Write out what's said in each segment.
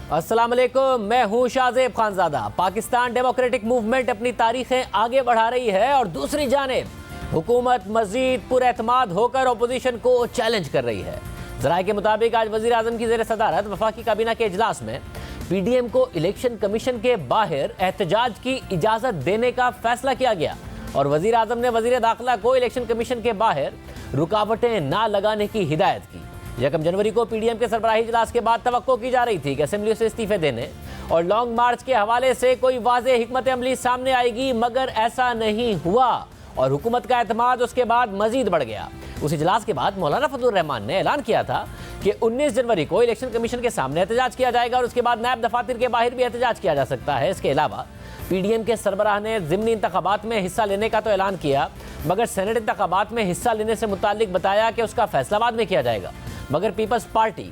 अस्सलाम वालेकुम, मैं हूं शाहजेब खानजादा। पाकिस्तान डेमोक्रेटिक मूवमेंट अपनी तारीखें आगे बढ़ा रही है और दूसरी जानिब हुकूमत मजीद पुरएतमाद होकर अपोजिशन को चैलेंज कर रही है। ज़राए के मुताबिक आज वज़ीर आज़म की ज़ेर सदारत वफाकी काबीना के इजलास में PDM को इलेक्शन कमीशन के बाहर एहतजाज की इजाज़त देने का फैसला किया गया और वज़ीर आज़म ने वज़ीर दाखिला को इलेक्शन कमीशन के बाहर रुकावटें ना लगाने की हिदायत की। 1 जनवरी को PDM के सरबराही इजलास के बाद तवक्को की जा रही थी कि असेंबली से इस्तीफे देने और लॉन्ग मार्च के हवाले से कोई वाज़ेह हिकमत अमली सामने आएगी, मगर ऐसा नहीं हुआ और हुकूमत का एतमाद उसके बाद मजीद बढ़ गया। उस इजलास के बाद मौलाना फजलुर रहमान ने ऐलान किया था कि 19 जनवरी को इलेक्शन कमीशन के सामने एहतजाज किया जाएगा और उसके बाद नायब दफातर के बाहर भी एहतजाज किया जा सकता है। इसके अलावा PDM के सरबराह ने ज़िमनी इंतखाबात में हिस्सा लेने का तो ऐलान किया, मगर सेनेट इंतखाबात में हिस्सा लेने से मुताल्लिक बताया कि उसका फैसला बाद में किया जाएगा। मगर पीपल्स पार्टी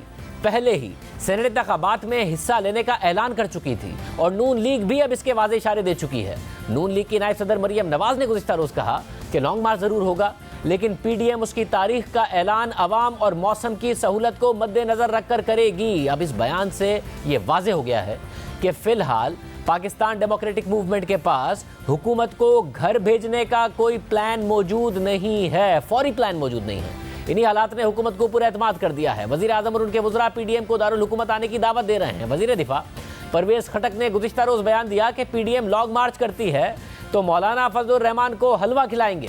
पहले ही सेनेट इंतखाबात में हिस्सा लेने का ऐलान कर चुकी थी और नून लीग भी अब इसके वाज़ेह इशारे दे चुकी है। नून लीग की नायब सदर मरियम नवाज ने गुज़िश्ता रोज़ कहा कि लॉन्ग मार्च ज़रूर होगा, लेकिन PDM उसकी तारीख का ऐलान अवाम और मौसम की सहूलत को मद्देनज़र रखकर करेगी। अब इस बयान से ये वाज़ेह हो गया है कि फ़िलहाल पाकिस्तान डेमोक्रेटिक मूवमेंट के पास हुकूमत को घर भेजने का कोई प्लान मौजूद नहीं है, फौरी प्लान मौजूद नहीं है। इन्हीं हालात ने हुकूमत को पूरा एतमाद कर दिया है। वज़ीर आज़म और उनके वज़रा PDM को दारुल हुकूमत आने की दावत दे रहे हैं। वज़ीर दिफा परवेज़ खटक ने गुज़िश्ता रोज़ बयान दिया कि PDM लॉन्ग मार्च करती है तो मौलाना फजलुर रहमान को हलवा खिलाएंगे।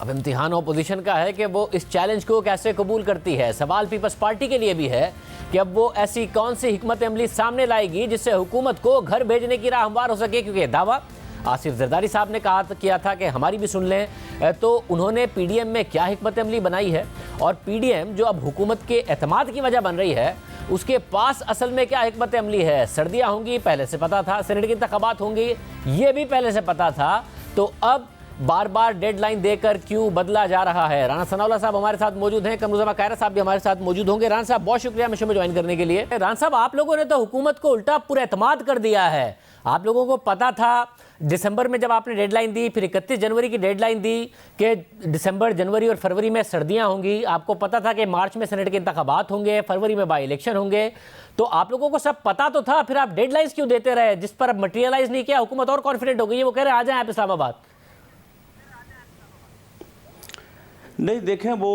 अब इम्तिहान अपोजिशन का है कि वो इस चैलेंज को कैसे कबूल करती है। सवाल पीपल्स पार्टी के लिए भी है कि अब वो ऐसी कौन सी हिकमत अमली सामने लाएगी जिससे हुकूमत को घर भेजने की राह हमवार हो सके, क्योंकि दावा आसिफ जरदारी साहब ने किया था कि हमारी भी सुन लें। तो उन्होंने PDM में क्या हिकमत अमली बनाई है और PDM जो अब हुकूमत के एतमाद की वजह बन रही है उसके पास असल में क्या हिकमत अमली है। सर्दियाँ होंगी पहले से पता था, सेनेट के इंतखाबात होंगे ये भी पहले से पता था, तो अब बार बार डेडलाइन देकर क्यों बदला जा रहा है। राना सनाउल्लाह साहब हमारे साथ मौजूद हैं, कमरुज़्ज़मा कायरा साहब भी हमारे साथ मौजूद होंगे। राना साहब बहुत शुक्रिया मिशन में ज्वाइन करने के लिए। राना साहब, आप लोगों ने तो हुकूमत को उल्टा पूरा एतमाद कर दिया है। आप लोगों को पता था दिसंबर में जब आपने डेडलाइन दी, फिर 31 जनवरी की डेडलाइन दी कि दिसंबर, जनवरी और फरवरी में सर्दियां होंगी। आपको पता था कि मार्च में सेनेट के इंतखाबात होंगे, फरवरी में बाई इलेक्शन होंगे, तो आप लोगों को सब पता तो था, फिर आप डेडलाइंस क्यों देते रहे जिस पर अब मटेरियलाइज नहीं किया। हुकूमत और कॉन्फिडेंट हो गई है, वो कह रहे हैं आ जाएं आप इस्लामाबाद। नहीं, देखें वो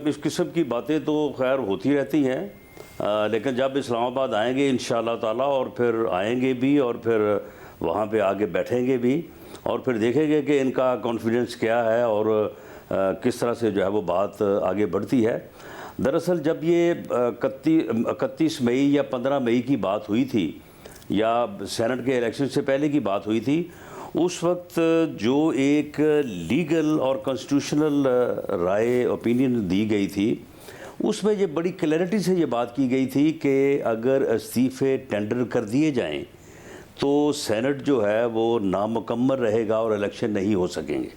इस किस्म की बातें तो खैर होती रहती हैं, लेकिन जब इस्लामाबाद आएंगे इंशाअल्लाह ताला और फिर आएंगे भी और फिर वहाँ पे आगे बैठेंगे भी और फिर देखेंगे कि इनका कॉन्फिडेंस क्या है और किस तरह से जो है वो बात आगे बढ़ती है। दरअसल जब ये 31 मई या 15 मई की बात हुई थी या सेनेट के इलेक्शन से पहले की बात हुई थी, उस वक्त जो एक लीगल और कॉन्स्टिट्यूशनल राय ओपिनियन दी गई थी उसमें ये बड़ी क्लैरिटी से ये बात की गई थी कि अगर इस्तीफ़े टेंडर कर दिए जाएं तो सेनेट जो है वो नामुकम्मल रहेगा और इलेक्शन नहीं हो सकेंगे।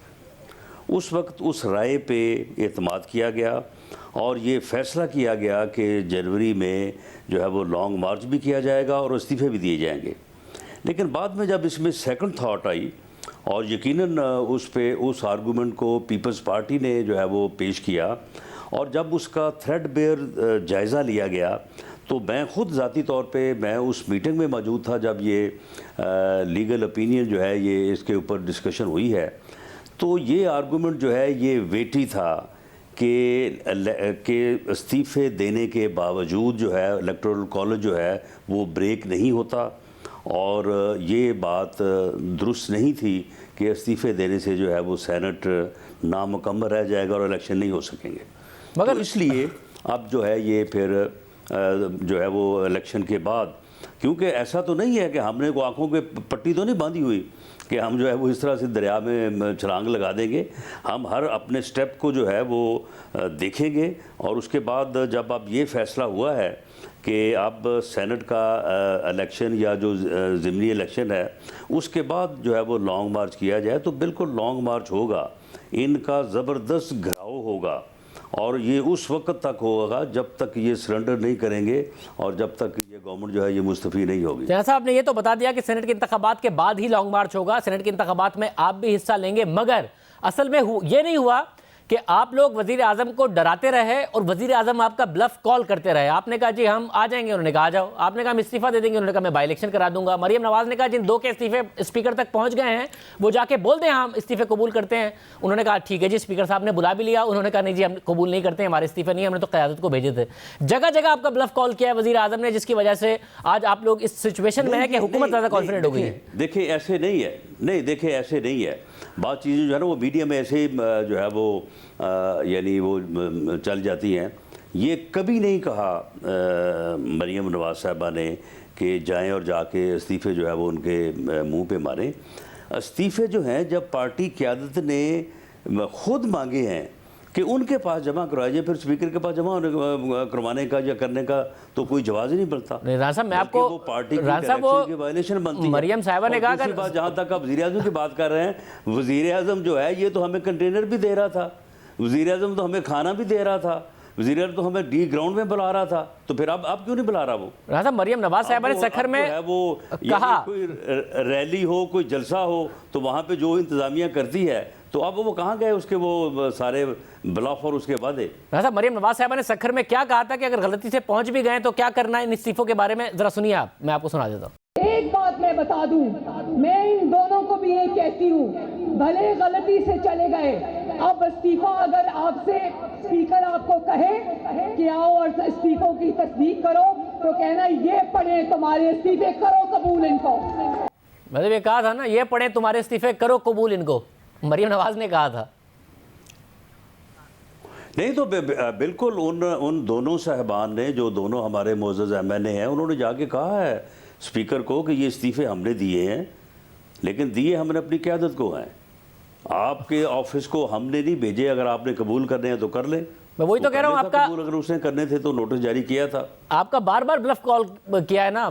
उस वक्त उस राय पे एतमाद किया गया और ये फ़ैसला किया गया कि जनवरी में जो है वो लॉन्ग मार्च भी किया जाएगा और इस्तीफ़े भी दिए जाएंगे। लेकिन बाद में जब इसमें सेकंड थॉट आई और यकीनन उस आर्गूमेंट को पीपल्स पार्टी ने जो है वो पेश किया और जब उसका थ्रेडबेयर जायज़ा लिया गया तो मैं ख़ुद ज़ाती तौर पे मैं उस मीटिंग में मौजूद था जब ये लीगल ओपिनियन जो है ये इसके ऊपर डिस्कशन हुई है। तो ये आर्गूमेंट जो है ये वेटी था कि इस्तीफ़े देने के बावजूद जो है इलेक्टोरल कॉलेज जो है वो ब्रेक नहीं होता और ये बात दुरुस्त नहीं थी कि इस्तीफ़े देने से जो है वो सेनेट नामुकम्मल रह जाएगा और इलेक्शन नहीं हो सकेंगे। मगर तो इसलिए अब जो है ये फिर जो है वो इलेक्शन के बाद, क्योंकि ऐसा तो नहीं है कि हमने को आँखों के पट्टी तो नहीं बांधी हुई कि हम जो है वो इस तरह से दरिया में छलांग लगा देंगे। हम हर अपने स्टेप को जो है वो देखेंगे और उसके बाद जब अब ये फ़ैसला हुआ है कि अब सेनेट का इलेक्शन या जो ज़िमनी इलेक्शन है उसके बाद जो है वो लॉन्ग मार्च किया जाए तो बिल्कुल लॉन्ग मार्च होगा, इनका ज़बरदस्त घिराव होगा और ये उस वक्त तक होगा जब तक ये सरेंडर नहीं करेंगे और जब तक ये गवर्नमेंट जो है ये मुस्तफ़ी नहीं होगी। जैसा आपने ये तो बता दिया कि सेनेट के इंतखाबात के बाद ही लॉन्ग मार्च होगा, सेनेट के इंतखाबात में आप भी हिस्सा लेंगे, मगर असल में ये नहीं हुआ कि आप लोग वजीर आजम को डराते रहे और वजीर आजम आपका ब्लफ कॉल करते रहे। आपने कहा जी हम आ जाएंगे, उन्होंने कहा आ जाओ। आपने कहा हम इस्तीफा दे देंगे, उन्होंने कहा मैं बाई इलेक्शन करा दूंगा। मरियम नवाज ने कहा जिन 2 के इस्तीफे स्पीकर तक पहुंच गए हैं वो जाके बोल दें हम इस्तीफे कबूल करते हैं। उन्होंने कहा ठीक है जी, स्पीकर साहब ने बुला भी लिया। उन्होंने कहा नहीं जी हम कबूल नहीं करते, हमारे इस्तीफे नहीं, हमने तो क़यादत को भेजे थे। जगह जगह आपका ब्लफ कॉल किया है वजीर आजम ने, जिसकी वजह से आज आप लोग इस सिचुएशन में है कि हुकूमत ज़्यादा कॉन्फिडेंट हो गई है। देखिए ऐसे नहीं है, नहीं देखिए ऐसे नहीं है। बात चीज़ें जो है ना वो मीडिया में ऐसे जो है वो यानी वो चल जाती हैं। ये कभी नहीं कहा मरियम नवाज साहबा ने कि जाएं और जाके इस्तीफ़े जो है वो उनके मुंह पे मारें। इस्तीफ़े जो हैं जब पार्टी क़यादत ने खुद मांगे हैं कि उनके पास जमा करवाए जाए, फिर स्पीकर के पास जमा करवाने का या करने का तो कोई जवाब ही नहीं बनता। राना साहब मैं आपको, वो पार्टी की वायलेशन बनती है। मरियम साहिबा ने कहा, बात जहाँ तक आप वज़ीर आज़म की बात कर रहे हैं, वज़ीर आज़म जो है ये तो हमें कंटेनर भी दे रहा था, वज़ीर आज़म तो हमें खाना भी दे रहा था, वज़ीर आज़म तो हमें डी ग्राउंड में बुला रहा था, तो फिर आप क्यों नहीं बुला रहा? वो राना साहब मरियम नवाज साहिबा ने सखर में वो कहा कोई रैली हो, कोई जलसा हो तो वहाँ पे जो इंतज़ामिया करती है, तो अब वो कहाँ गए उसके वो सारे ब्लफ और उसके वादे? साहब मरियम नवाज साहिबा ने सखर में क्या कहा था कि अगर गलती से पहुंच भी गए तो क्या करना है इन इस्तीफों के बारे में, जरा सुनिए आप, मैं आपको सुना देता हूँ। एक बात मैं बता दूं, मैं इन दोनों को भी ये कहती हूँ, भले गलती से चले गए, अब इस्तीफा अगर आपसे स्पीकर आपको कहे कि आओ और इस्तीफों की तस्दीक करो तो कहना ये पढ़े तुम्हारे इस्तीफे, करो कबूल इनको। मतलब ये कहा था ना, ये पढ़े तुम्हारे इस्तीफे, करो कबूल इनको, मरियम नवाज ने कहा था। नहीं तो बिल्कुल उन दोनों साहबान ने, जो दोनों हमारे मोअज़्ज़ज़ एमएनए हैं, उन्होंने जाके कहा है स्पीकर को कि ये इस्तीफ़े हमने दिए हैं, लेकिन दिए हमने अपनी क़यादत को हैं, आपके ऑफिस को हमने नहीं भेजे। अगर आपने कबूल करने हैं तो कर लें। मैं वही तो कह रहा हूँ, आपका अगर उसने करने थे तो नोटिस जारी किया था। आपका बार बार ब्लफ कॉल किया है ना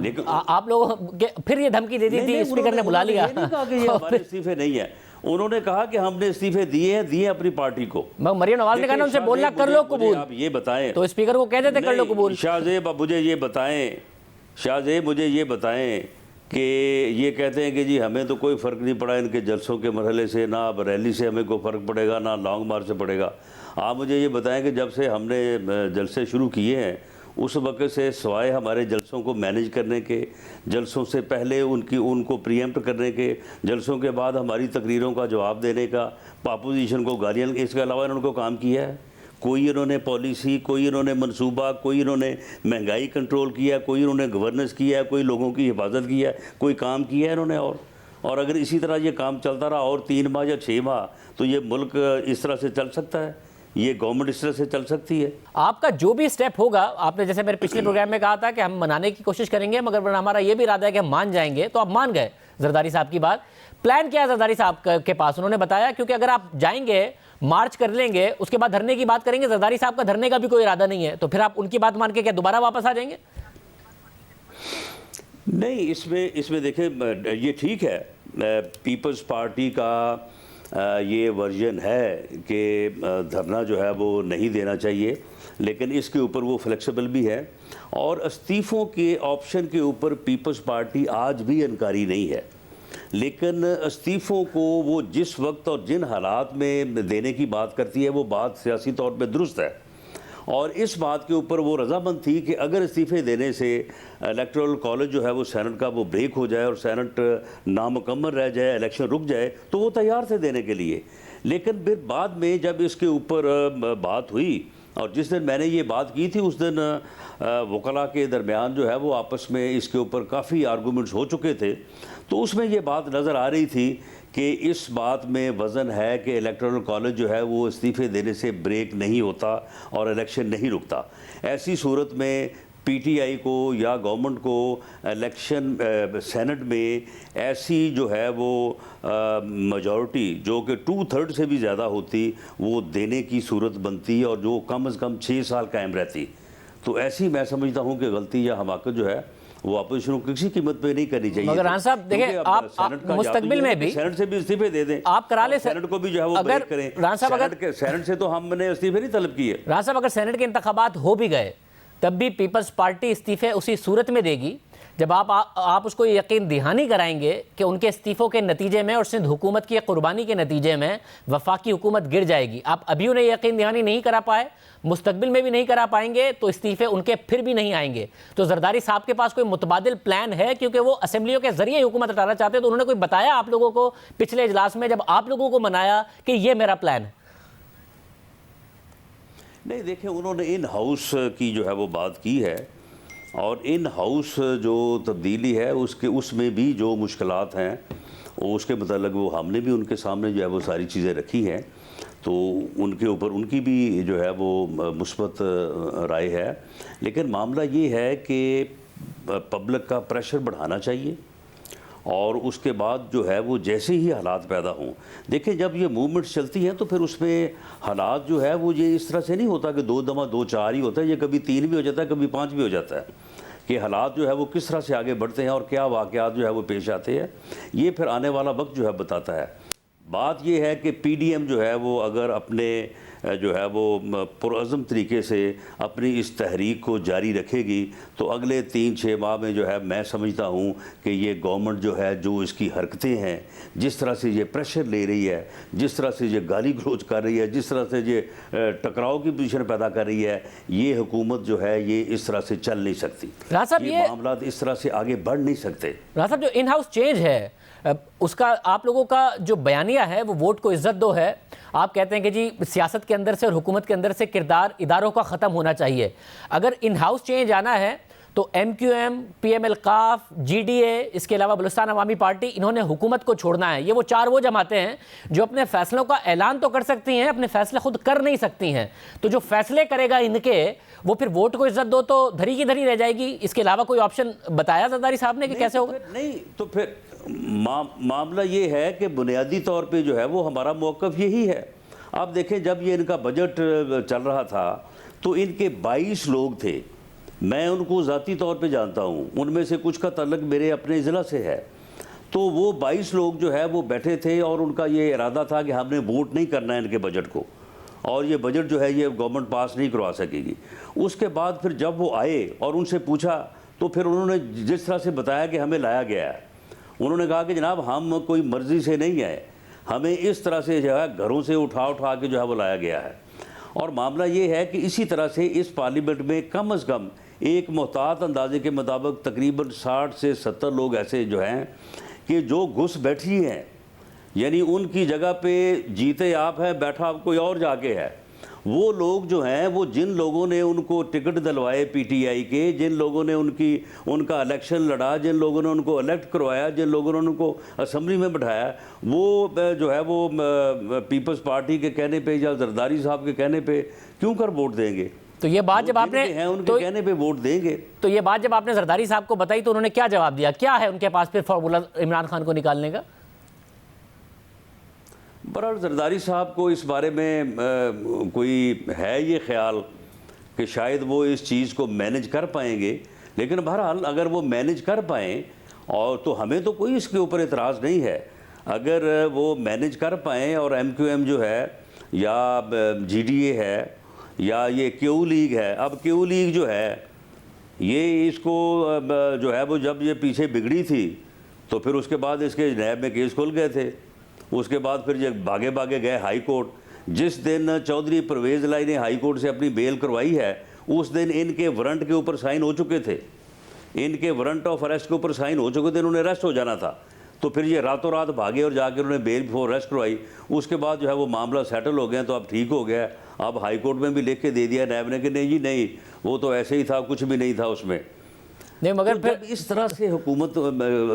आप लोगों के, फिर ये धमकी दे दी थी, स्पीकर ने बुला लिया। हमारे इस्तीफे नहीं है, उन्होंने कहा कि हमने इस्तीफे दिए अपनी पार्टी को। मरियम नवाज ने कहा ना उनसे बोलना कर लो कबूल, आप ये बताएं, तो स्पीकर को कह देते कर लो कबूल। शाहजेब मुझे ये बताएं, शाहजेब मुझे ये बताएं कि ये कहते हैं कि जी हमें तो कोई फ़र्क नहीं पड़ा इनके जलसों के मरहले से, ना अब रैली से हमें कोई फ़र्क पड़ेगा, ना लॉन्ग मार्च से पड़ेगा। आप मुझे ये बताएं कि जब से हमने जलसे शुरू किए हैं उस वक्त से सिवाय हमारे जलसों को मैनेज करने के, जलसों से पहले उनको प्रीएम्प्ट करने के, जलसों के बाद हमारी तकरीरों का जवाब देने का, अपोजिशन को गालियाँ, इसके अलावा इन्होंने काम किया है? कोई इन्होंने पॉलिसी, कोई इन्होंने मंसूबा, कोई इन्होंने महंगाई कंट्रोल किया, कोई इन्होंने गवर्नेंस किया है, कोई लोगों की हिफाजत किया है, कोई काम किया है इन्होंने? और अगर इसी तरह ये काम चलता रहा और 3 माह या 6 माह तो ये मुल्क इस तरह से चल सकता है, ये गवर्नमेंट इस तरह से चल सकती है? आपका जो भी स्टेप होगा, आपने जैसे मेरे पिछले प्रोग्राम में कहा था कि हम मनाने की कोशिश करेंगे, मगर हमारा ये भी इरादा है कि हम मान जाएंगे, तो आप मान गए जरदारी साहब की बात। प्लान क्या है जरदारी साहब के पास? उन्होंने बताया क्योंकि अगर आप जाएंगे, मार्च कर लेंगे, उसके बाद धरने की बात करेंगे, जरदारी साहब का धरने का भी कोई इरादा नहीं है, तो फिर आप उनकी बात मान के क्या दोबारा वापस आ जाएंगे? नहीं, इसमें देखें, ये ठीक है, पीपल्स पार्टी का ये वर्जन है कि धरना जो है वो नहीं देना चाहिए, लेकिन इसके ऊपर वो फ्लेक्सिबल भी है, और इस्तीफ़ों के ऑप्शन के ऊपर पीपल्स पार्टी आज भी इनकारी नहीं है। लेकिन इस्तीफ़ों को वो जिस वक्त और जिन हालात में देने की बात करती है, वो बात सियासी तौर पे दुरुस्त है, और इस बात के ऊपर वो रजामंद थी कि अगर इस्तीफ़े देने से इलेक्टोरल कॉलेज जो है वो सेनेट का वो ब्रेक हो जाए और सेनेट नामुकम्मल रह जाए, इलेक्शन रुक जाए, तो वो तैयार थे देने के लिए। लेकिन फिर बाद में जब इसके ऊपर बात हुई, और जिस दिन मैंने ये बात की थी उस दिन वकला के दरमियान जो है वो आपस में इसके ऊपर काफ़ी आर्गूमेंट्स हो चुके थे, तो उसमें ये बात नज़र आ रही थी कि इस बात में वज़न है कि इलेक्टोरल कॉलेज जो है वो इस्तीफ़े देने से ब्रेक नहीं होता और इलेक्शन नहीं रुकता। ऐसी सूरत में पीटीआई को या गवर्नमेंट को इलेक्शन सेनेट में ऐसी जो है वो मेजॉरिटी जो कि 2/3 से भी ज़्यादा होती, वो देने की सूरत बनती और जो कम से कम 6 साल कायम रहती। तो ऐसी मैं समझता हूँ कि गलती या हमाकत जो है वो अपोजिशन को किसी कीमत पे नहीं करनी चाहिए। मगर राना साहब देखें, आप मुस्तकबिल में भी सेनेट से भी इस्तीफे दे दें, आप करा ले, सेनेट को भी जो है वो ब्रेक करें। राना साहब अगर सेनेट से तो हमने इस्तीफे नहीं तलब किए। राना साहब अगर सेनेट के इंतखाबात हो भी गए तब भी पीपल्स पार्टी इस्तीफे उसी सूरत में देगी जब आप उसको यकीन दहानी कराएंगे कि उनके इस्तीफ़ों के नतीजे में और सिंध हुकूमत की कुर्बानी के नतीजे में वफाकी हुकूमत गिर जाएगी, आप अभी उन्हें यकीन दहानी नहीं करा पाए, मुस्तकबिल में भी नहीं करा पाएंगे, तो इस्तीफ़े उनके फिर भी नहीं आएंगे। तो जरदारी साहब के पास कोई मुतबादिल प्लान है, क्योंकि वो असेंबलियों के जरिए हुकूमत हटाना चाहते हैं, तो उन्होंने कोई बताया आप लोगों को पिछले इजलास में जब आप लोगों को मनाया कि ये मेरा प्लान है? नहीं, देखिए उन्होंने इन हाउस की जो है वो बात की है, और इन हाउस जो तब्दीली है उसमें भी जो मुश्किलात हैं उसके मतलब वो हमने भी उनके सामने जो है वो सारी चीज़ें रखी हैं, तो उनके ऊपर उनकी भी जो है वो मुस्बत राय है। लेकिन मामला ये है कि पब्लिक का प्रेशर बढ़ाना चाहिए, और उसके बाद जो है वो जैसे ही हालात पैदा हों, देखिए जब ये मूवमेंट चलती हैं तो फिर उसमें हालात जो है वो ये इस तरह से नहीं होता कि 2 दमा 2 4 ही होता है, ये कभी 3 भी हो जाता है, कभी 5 भी हो जाता है, कि हालात जो है वो किस तरह से आगे बढ़ते हैं और क्या वाक़यात जो है वो पेश आते हैं, ये फिर आने वाला वक्त जो है बताता है। बात ये है कि PDM जो है वो अगर अपने जो है वो पुरअज़म तरीके से अपनी इस तहरीक को जारी रखेगी तो अगले 3-6 माह में जो है मैं समझता हूँ कि ये गवर्नमेंट जो है जो इसकी हरकतें हैं, जिस तरह से ये प्रेशर ले रही है, जिस तरह से ये गाली गलौज कर रही है, जिस तरह से ये टकराव की पोजीशन पैदा कर रही है, ये हुकूमत जो है ये इस तरह से चल नहीं सकती। ये मामला इस तरह से आगे बढ़ नहीं सकते। राज साहब, जो इन हाउस चेंज है उसका आप लोगों का जो बयानिया है वो वोट को इज्जत दो है। आप कहते हैं कि जी सियासत के अंदर से और हुकूमत के अंदर से किरदार इदारों का ख़त्म होना चाहिए। अगर इन हाउस चेंज आना है तो MQM, PML काफ, GDA, इसके अलावा बलूचिस्तान अवामी पार्टी, इन्होंने हुकूमत को छोड़ना है। ये वो 4 वो जमातें हैं जो अपने फैसलों का ऐलान तो कर सकती हैं, अपने फैसले खुद कर नहीं सकती हैं। तो जो फैसले करेगा इनके, वो फिर वोट को इज्जत दो तो धरी की धरी रह जाएगी। इसके अलावा कोई ऑप्शन बताया जरदारी साहब ने कि कैसे होगा? नहीं तो फिर मामला ये है कि बुनियादी तौर पे जो है वो हमारा मौक़िफ़ यही है। आप देखें जब ये इनका बजट चल रहा था तो इनके 22 लोग थे, मैं उनको ज़ाती तौर पे जानता हूँ, उनमें से कुछ का तल्लुक़ मेरे अपने ज़िला से है। तो वो 22 लोग जो है वो बैठे थे और उनका ये इरादा था कि हमने वोट नहीं करना है इनके बजट को, और ये बजट जो है ये गवर्नमेंट पास नहीं करवा सकेगी। उसके बाद फिर जब वो आए और उनसे पूछा तो फिर उन्होंने जिस तरह से बताया कि हमें लाया गया है, उन्होंने कहा कि जनाब हम कोई मर्ज़ी से नहीं आए, हमें इस तरह से जो है घरों से उठा उठा के जो है वो लाया गया है। और मामला ये है कि इसी तरह से इस पार्लियामेंट में कम अज़ कम एक मोहतात अंदाजे के मुताबिक तकरीबन 60 से 70 लोग ऐसे जो हैं कि जो घुस बैठी हैं, यानी उनकी जगह पे जीते आप हैं, बैठा आप कोई और जाके है। वो लोग जो हैं वो जिन लोगों ने उनको टिकट दिलवाए PTI के, जिन लोगों ने उनका इलेक्शन लड़ा, जिन लोगों ने उनको इलेक्ट करवाया, जिन लोगों ने उनको असेंबली में बिठाया, वो जो है वो पीपल्स पार्टी के कहने पे या जरदारी साहब के कहने पे क्यों कर वोट देंगे? तो ये बात जब आपने उनके कहने पे वोट देंगे। तो ये बात जब आपने जरदारी साहब को बताई तो उन्होंने क्या जवाब दिया? क्या है उनके पास फिर फॉर्मूला इमरान खान को निकालने का? बहरहाल जरदारी साहब को इस बारे में कोई है ये ख्याल कि शायद वो इस चीज़ को मैनेज कर पाएंगे, लेकिन बहरहाल अगर वो मैनेज कर पाएँ और तो हमें तो कोई इसके ऊपर एतराज़ नहीं है। अगर वो मैनेज कर पाएँ और MQM जो है या GDA है या ये Q लीग है, अब Q लीग जो है ये इसको जो है वो जब ये पीछे बिगड़ी थी तो फिर उसके बाद इसके नैब में केस खुल गए थे। उसके बाद फिर ये भागे भागे गए हाई कोर्ट। जिस दिन चौधरी परवेज़ लाई ने हाई कोर्ट से अपनी बेल करवाई है उस दिन इनके वारंट के ऊपर साइन हो चुके थे, इनके वारंट ऑफ अरेस्ट के ऊपर साइन हो चुके थे, इन्होंने अरेस्ट हो जाना था। तो फिर ये रातों रात भागे और जाकर उन्होंने बेल फॉर अरेस्ट करवाई। उसके बाद जो है वो मामला सेटल हो गया, तो अब ठीक हो गया। अब हाई कोर्ट में भी लिख के दे दिया नैब ने कि नहीं जी नहीं, वो तो ऐसे ही था, कुछ भी नहीं था उसमें। नहीं, मगर तो फिर इस तरह से हुकूमत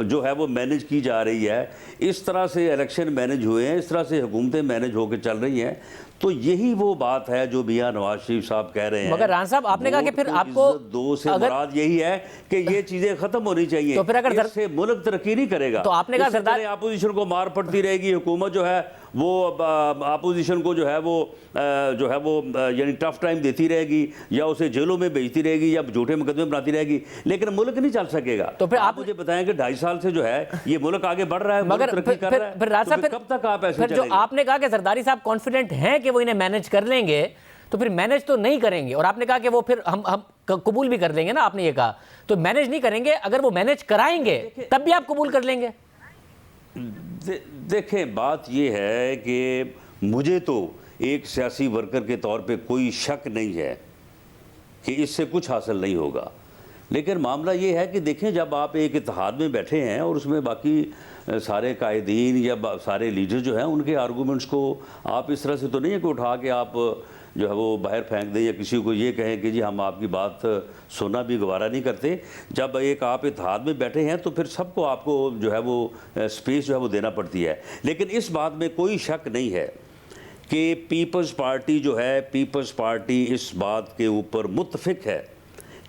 जो है वो मैनेज की जा रही है, इस तरह से इलेक्शन मैनेज हुए हैं, इस तरह से हुकूमतें मैनेज होकर चल रही हैं, तो यही वो बात है जो मियां नवाज शरीफ साहब कह रहे हैं। मगर रान साहब आपने कहा कि फिर आपको दो से मुराद यही है कि ये चीजें खत्म होनी चाहिए, तो फिर अगर इससे मुल्क तरक्की नहीं करेगा। तो आपने कहा सरदार अपोजिशन को मार पड़ती रहेगी, हुकूमत जो है वो अपोजिशन को जो है वो यानी टफ टाइम देती रहेगी या उसे जेलों में भेजती रहेगी या झूठे मुकदमे बनाती रहेगी, लेकिन मुल्क नहीं चल सकेगा। तो फिर आप मुझे बताएं कि 2.5 साल से जो है ये मुल्क आगे बढ़ रहा है, मगर तरक्की कर रहा है, फिर कब तक आप ऐसे फिर जो आपने कहा कि जरदारी साहब कॉन्फिडेंट हैं कि वो इन्हें मैनेज कर लेंगे, तो फिर मैनेज तो नहीं करेंगे। और आपने कहा कि वो फिर हम कबूल भी कर लेंगे ना, आपने ये कहा, तो मैनेज नहीं करेंगे, अगर वो मैनेज कराएंगे तब भी आप कबूल कर लेंगे? देखें, बात ये है कि मुझे तो एक सियासी वर्कर के तौर पे कोई शक नहीं है कि इससे कुछ हासिल नहीं होगा, लेकिन मामला ये है कि देखें, जब आप एक इत्तेहाद में बैठे हैं और उसमें बाकी सारे कायदीन या सारे लीडर जो हैं उनके आर्गूमेंट्स को आप इस तरह से तो नहीं है कि उठा के आप जो है वो बाहर फेंक दें या किसी को ये कहें कि जी हम आपकी बात सुनना भी गवारा नहीं करते। जब एक आप इत्तेहाद में बैठे हैं तो फिर सबको आपको जो है वो स्पेस जो है वो देना पड़ती है। लेकिन इस बात में कोई शक नहीं है कि पीपल्स पार्टी जो है, पीपल्स पार्टी इस बात के ऊपर मुत्तफिक है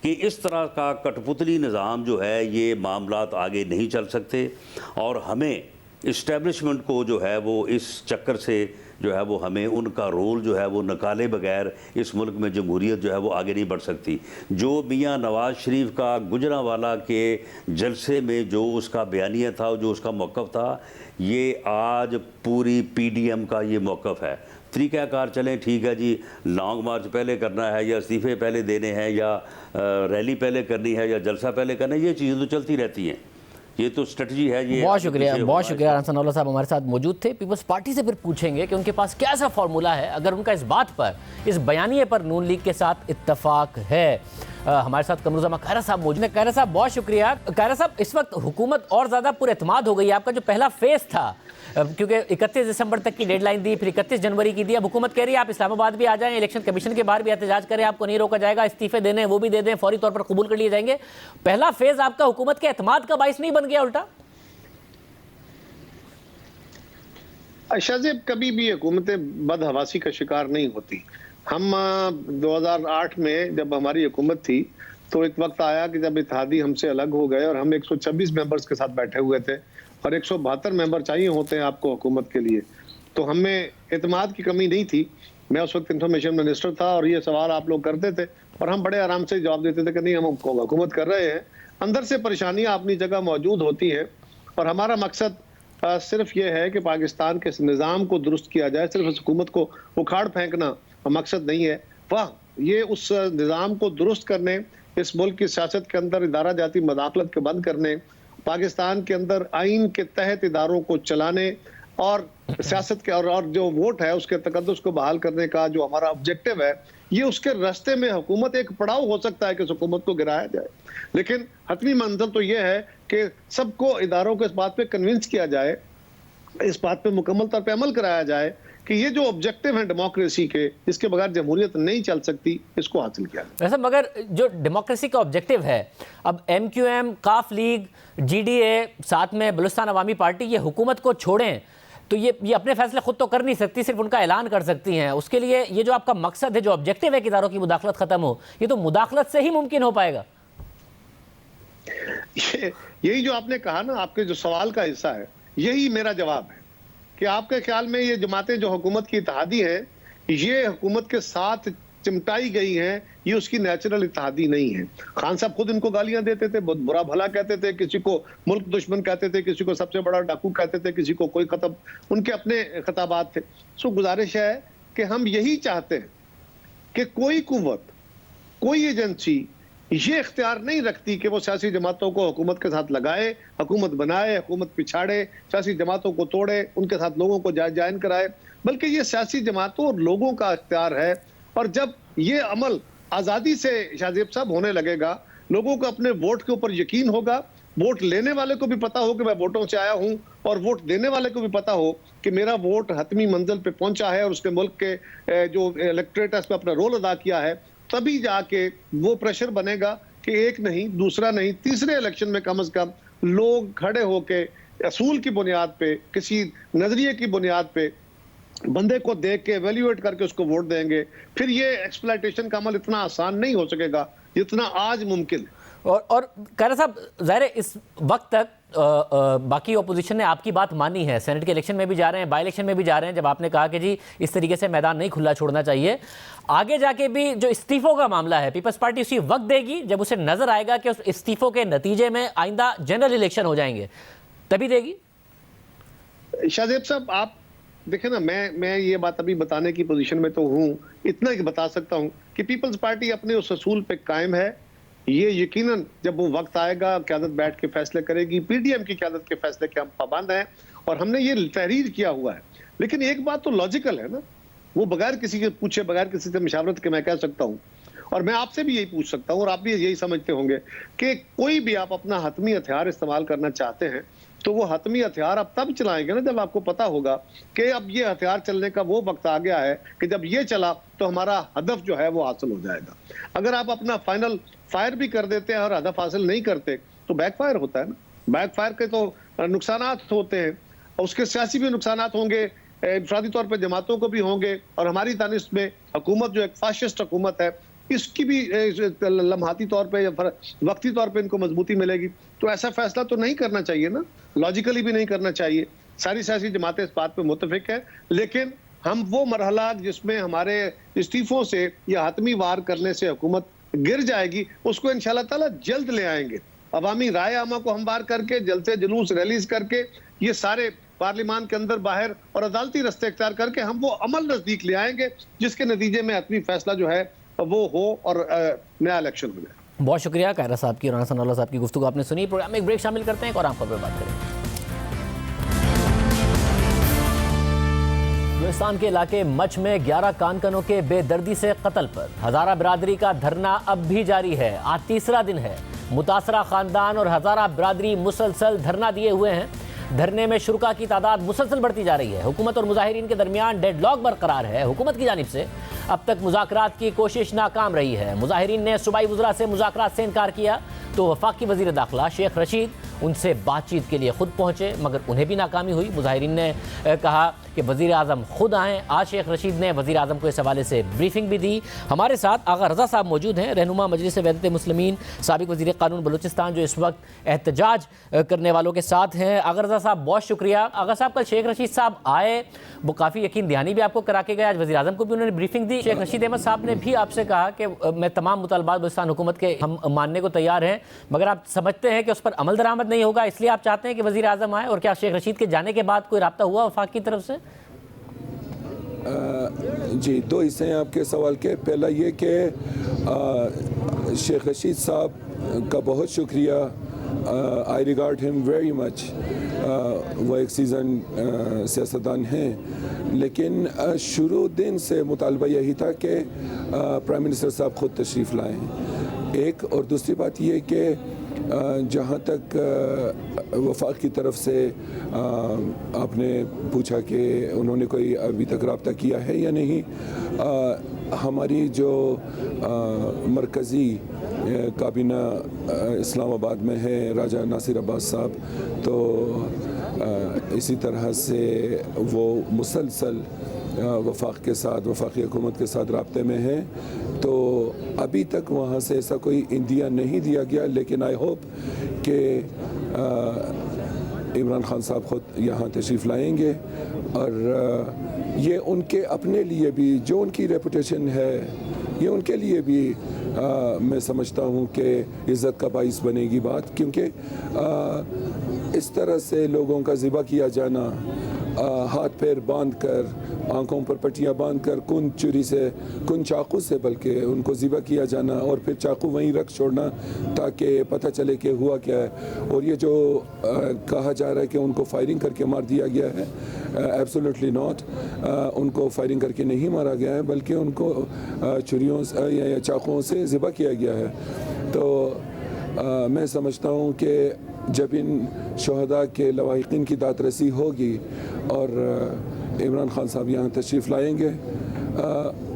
कि इस तरह का कठपुतली निज़ाम जो है ये मामलात आगे नहीं चल सकते, और हमें इस्टेब्लिशमेंट को जो है वो इस चक्कर से जो है वो हमें उनका रोल जो है वो निकाले बगैर इस मुल्क में जमहूरियत जो है वो आगे नहीं बढ़ सकती। जो मियाँ नवाज़ शरीफ का गुजरांवाला के जलसे में जो उसका बयानिया था, जो उसका मौक़िफ़ था, ये आज पूरी PDM का ये मौक़िफ़ है। तरीक़ाकार चलें, ठीक है जी, लॉन्ग मार्च पहले करना है या इस्तीफ़े पहले देने हैं या रैली पहले करनी है या जलसा पहले करना है, ये चीज़ें तो चलती रहती हैं, ये तो स्ट्रेटजी है। ये बहुत शुक्रिया अहसन साहब हमारे साथ मौजूद थे। पीपल्स पार्टी से फिर पूछेंगे कि उनके पास क्या सा फॉर्मूला है अगर उनका इस बात पर, इस बयानिए पर नून लीग के साथ इत्तफाक है। हमारे साथ कमरुज़्ज़मा कायरा साहब मौजूद हैं। कायरा साहब बहुत शुक्रिया। कायरा साहब, इस वक्त हुकूमत और ज़्यादा पुरएतमाद हो गई है। आपका जो पहला फेज़ था, क्योंकि 31 दिसंबर तक की डेडलाइन दी, फिर 31 जनवरी की दी, अब हुकूमत कह रही है आप इस्लामाबाद भी आ जाएं, इलेक्शन कमीशन के बाहर भी एहतजाज करें, आपको नहीं रोका जाएगा, इस्तीफे देने वो भी दे दें, फौरी तौर पर कबूल कर लिए जाएंगे। पहला फेज़ आपका हुकूमत के एतमाद का बाइस नहीं बन गया उल्टा? शाहजेब, कभी भी हुकूमतें बदहवासी का शिकार नहीं होती। हम 2008 में जब हमारी हुकूमत थी तो एक वक्त आया कि जब इत्तेहादी हमसे अलग हो गए और हम 126 मेंबर्स के साथ बैठे हुए थे और 172 मेंबर चाहिए होते हैं आपको हुकूमत के लिए, तो हमें एतमाद की कमी नहीं थी। मैं उस वक्त इंफॉर्मेशन मिनिस्टर था और ये सवाल आप लोग करते थे और हम बड़े आराम से जवाब देते थे कि नहीं, हम हुकूमत कर रहे हैं। अंदर से परेशानियां अपनी जगह मौजूद होती हैं और हमारा मकसद सिर्फ ये है कि पाकिस्तान के निज़ाम को दुरुस्त किया जाए। सिर्फ इस हुकूमत को उखाड़ फेंकना मकसद नहीं है, वाह, ये उस निज़ाम को दुरुस्त करने, इस मुल्क की सियासत के अंदर इदारा जाती मदाखलत के बंद करने, पाकिस्तान के अंदर आइन के तहत इदारों को चलाने और सियासत के और जो वोट है उसके तकद्दुस को बहाल करने का जो हमारा ऑब्जेक्टिव है, ये उसके रास्ते में हुकूमत एक पड़ाव हो सकता है कि इस हुकूमत को गिराया जाए। लेकिन हतमी मंजिल तो ये है कि सबको इदारों को इस बात पे कन्विंस किया जाए, इस बात पे मुकम्मल तौर पे अमल कराया जाए कि ये जो ऑब्जेक्टिव है डेमोक्रेसी के, इसके बगैर जमहूरियत नहीं चल सकती, इसको हासिल किया जाए। वैसे मगर जो डेमोक्रेसी का ऑब्जेक्टिव है, अब MQM, काफ लीग, GDA, साथ में बलूचिस्तान अवामी पार्टी, ये हुकूमत को छोड़ें तो ये अपने फैसले खुद तो कर नहीं सकती, सिर्फ उनका ऐलान कर सकती हैं। उसके लिए ये जो आपका मकसद है, जो ऑब्जेक्टिव है कि इदारों की मुदाखलत खत्म हो, ये तो मुदाखलत से ही मुमकिन हो पाएगा। यही जो आपने कहा ना, आपके जो सवाल का हिस्सा है, यही मेरा जवाब है कि आपके ख्याल में ये जमातें जो हुकूमत की इत्तेहादी हैं, ये हुकूमत के साथ चिमटाई गई हैं, ये उसकी नेचुरल इत्तेहादी नहीं है। खान साहब खुद इनको गालियां देते थे, बहुत बुरा भला कहते थे, किसी को मुल्क दुश्मन कहते थे, किसी को सबसे बड़ा डाकू कहते थे, किसी को कोई खतब, उनके अपने खिताबात थे। सो गुजारिश है कि हम यही चाहते हैं कि कोई कुव्वत, कोई एजेंसी ये इख्तियार नहीं रखती कि वो सियासी जमातों को हुकूमत के साथ लगाए, हुकूमत बनाए, हुकूमत पिछाड़े, सियासी जमातों को तोड़े, उनके साथ लोगों को ज्वाइन कराए, बल्कि ये सियासी जमातों और लोगों का इख्तियार है। और जब ये अमल आज़ादी से शाहजेब साहब होने लगेगा, लोगों को अपने वोट के ऊपर यकीन होगा, वोट लेने वाले को भी पता हो कि मैं वोटों से आया हूं और वोट देने वाले को भी पता हो कि मेरा वोट हतमी मंजिल पे पहुंचा है और उसके मुल्क के जो इलेक्टोरेट है, अपना रोल अदा किया है, तभी जाके वो प्रेशर बनेगा कि एक नहीं, दूसरा नहीं, तीसरे इलेक्शन में कम से कम लोग खड़े होके असूल की बुनियाद पे, किसी नजरिए की बुनियाद पे बंदे को देख के एवेल्युएट करके उसको वोट देंगे। फिर ये एक्सप्लॉयटेशन का अमल इतना आसान नहीं हो सकेगा जितना आज मुमकिन है। और कायरा साहब, ज़ाहिर है इस वक्त तक बाकी ओपोजिशन ने आपकी बात मानी है, सेनेट के इलेक्शन में भी जा रहे हैं, बाई इलेक्शन में भी जा रहे हैं, जब आपने कहा कि जी इस तरीके से मैदान नहीं खुला छोड़ना चाहिए। आगे जाके भी जो इस्तीफ़ों का मामला है, पीपल्स पार्टी उसी वक्त देगी जब उसे नज़र आएगा कि उस इस्तीफ़ों के नतीजे में आइंदा जनरल इलेक्शन हो जाएंगे, तभी देगी। शाहजेब साहब, आप देखिए ना, मैं ये बात अभी बताने की पोजीशन में तो हूँ, इतना ही बता सकता हूँ कि पीपल्स पार्टी अपने उस असूल पे कायम है। ये यकीनन जब वो वक्त आएगा, क़यादत बैठ के फैसले करेगी। पीडीएम की क़यादत के फैसले के हम पाबंद हैं और हमने ये तहरीर किया हुआ है। लेकिन एक बात तो लॉजिकल है ना, वो बगैर किसी के पूछे, बगैर किसी से मशावरत के मैं कह सकता हूँ, और मैं आपसे भी यही पूछ सकता हूँ और आप भी यही समझते होंगे कि कोई भी आप अपना हतमी हथियार इस्तेमाल करना चाहते हैं तो वो हतमी हथियार आप तब चलाएंगे ना जब आपको पता होगा कि अब ये हथियार चलने का वो वक्त आ गया है कि जब ये चला तो हमारा हदफ जो है वो हासिल हो जाएगा। अगर आप अपना फाइनल फायर भी कर देते हैं और हदफ हासिल नहीं करते तो बैकफायर होता है ना। बैकफायर के तो नुकसानात होते हैं, उसके सियासी भी नुकसानात होंगे, इंफरादी तौर पर जमातों को भी होंगे, और हमारी तानिश में हुकूमत जो एक फाशिस्ट हुकूमत है इसकी भी लम्हाती तौर पे या वक्ती तौर पे इनको मजबूती मिलेगी। तो ऐसा फैसला तो नहीं करना चाहिए ना, लॉजिकली भी नहीं करना चाहिए। सारी सियासी जमातें इस बात पे मुत्तफिक है, लेकिन हम वो मरहला जिसमें हमारे इस्तीफों से या हतमी वार करने से हुकूमत गिर जाएगी, उसको इंशाल्लाह ताला जल्द ले आएंगे। अवामी राय आमा को हम बार करके, जलसे जुलूस रैलीज करके, ये सारे पार्लिमान के अंदर बाहर और अदालती रस्ते इख्तियार करके हम वो अमल नजदीक ले आएंगे जिसके नतीजे में हतमी फैसला जो है वो हो और नया इलेक्शन हो जाए। बहुत शुक्रिया कायरा साहब की, राना सनाउल्लाह साहब की गुफ्तगू आपने सुनी। प्रोग्राम में एक ब्रेक शामिल करते हैं और आप पर बात करेंगे। बलूचिस्तान के इलाके मच में 11 कानकनों के बेदर्दी से कत्ल पर हजारा बिरादरी का धरना अब भी जारी है। आज तीसरा दिन है। मुतासरा खानदान और हजारा बिरादरी मुसलसल धरना दिए हुए हैं। धरने में शुरका की तादाद मुसलसल बढ़ती जा रही है। हुकूमत और मुजाहिरीन के दरमियान डेडलॉक बरकरार है। हुकूमत की जानिब से अब तक मुज़ाकरात की कोशिश नाकाम रही है। मुजाहिरीन ने सूबाई वज़रा से मुज़ाकरात से इनकार किया तो वफाकी वज़ीर दाखिला शेख रशीद उनसे बातचीत के लिए खुद पहुंचे, मगर उन्हें भी नाकामी हुई। मुजाहिरीन ने कहा कि वज़ीर आज़म खुद आएँ। आज शेख रशीद ने वज़ीर आज़म को इस हवाले से ब्रीफिंग भी दी। हमारे साथ आगा रज़ा साहब मौजूद हैं, रहनुमा मजलिस वहदत मुस्लिमीन, साबिक़ वज़ीर क़ानून बलूचिस्तान, जो इस वक्त एहतजाज करने वालों के साथ हैं। आगा रज़ा साहब बहुत शुक्रिया। आगा साहब, कल शेख रशीद साहब आए, वो काफ़ी यकीन दहानी भी आपको करा के गए। आज वज़ीर आज़म को भी उन्होंने ब्रीफिंग दी। शेख रशीद अहमद साहब ने भी आपसे कहा कि मैं तमाम मुतालबात बलूचिस्तान हुकूमत के हम मानने को तैयार हैं, मगर आप समझते हैं कि उस पर अमल दरामद नहीं होगा, इसलिए आप चाहते हैं कि वज़ीर आज़म आए। और क्या शेख रशीद के जाने के बाद कोई रब्ता हुआ वफाक की तरफ से? जी, दो हिस्से हैं आपके सवाल के। पहला ये कि शेख रशीद साहब का बहुत शुक्रिया, आई रिगार्ड हिम वेरी मच। वो एक सीज़न सियासतदान हैं, लेकिन शुरू दिन से मुतालबा यही था कि प्राइम मिनिस्टर साहब ख़ुद तशरीफ़ लाएँ। एक और दूसरी बात ये कि जहाँ तक वफाक की तरफ से आपने पूछा कि उन्होंने कोई अभी तक रब्ता किया है या नहीं, हमारी जो मरकज़ी काबीना इस्लामाबाद में है, राजा नासिर अब्बास साहब, तो इसी तरह से वो मुसलसल वफाक के साथ, वफाकी हुकूमत के साथ राब्ते में है। तो अभी तक वहाँ से ऐसा कोई इंदिया नहीं दिया गया, लेकिन आई होप कि इमरान खान साहब ख़ुद यहाँ तशरीफ़ लाएंगे और ये उनके अपने लिए भी, जो उनकी रेपुटेशन है, ये उनके लिए भी मैं समझता हूँ कि इज़्ज़त का बाइस बनेगी बात। क्योंकि इस तरह से लोगों का ज़िबा किया जाना, हाथ पैर बांध कर, आंखों पर पट्टियाँ बांध कर, कुन चुरी से, कुन चाकू से बल्कि उनको ज़िबा किया जाना और फिर चाकू वहीं रख छोड़ना ताकि पता चले कि हुआ क्या है। और ये जो कहा जा रहा है कि उनको फायरिंग करके मार दिया गया है, एब्सोल्युटली नॉट। उनको फायरिंग करके नहीं मारा गया है, बल्कि उनको छुरियों या चाकुओं से ज़िबा किया गया है। तो मैं समझता हूँ कि जब इन शहदा के लवाहिकीन की दादरसी होगी और इमरान खान साहब यहाँ तशरीफ़ लाएंगे,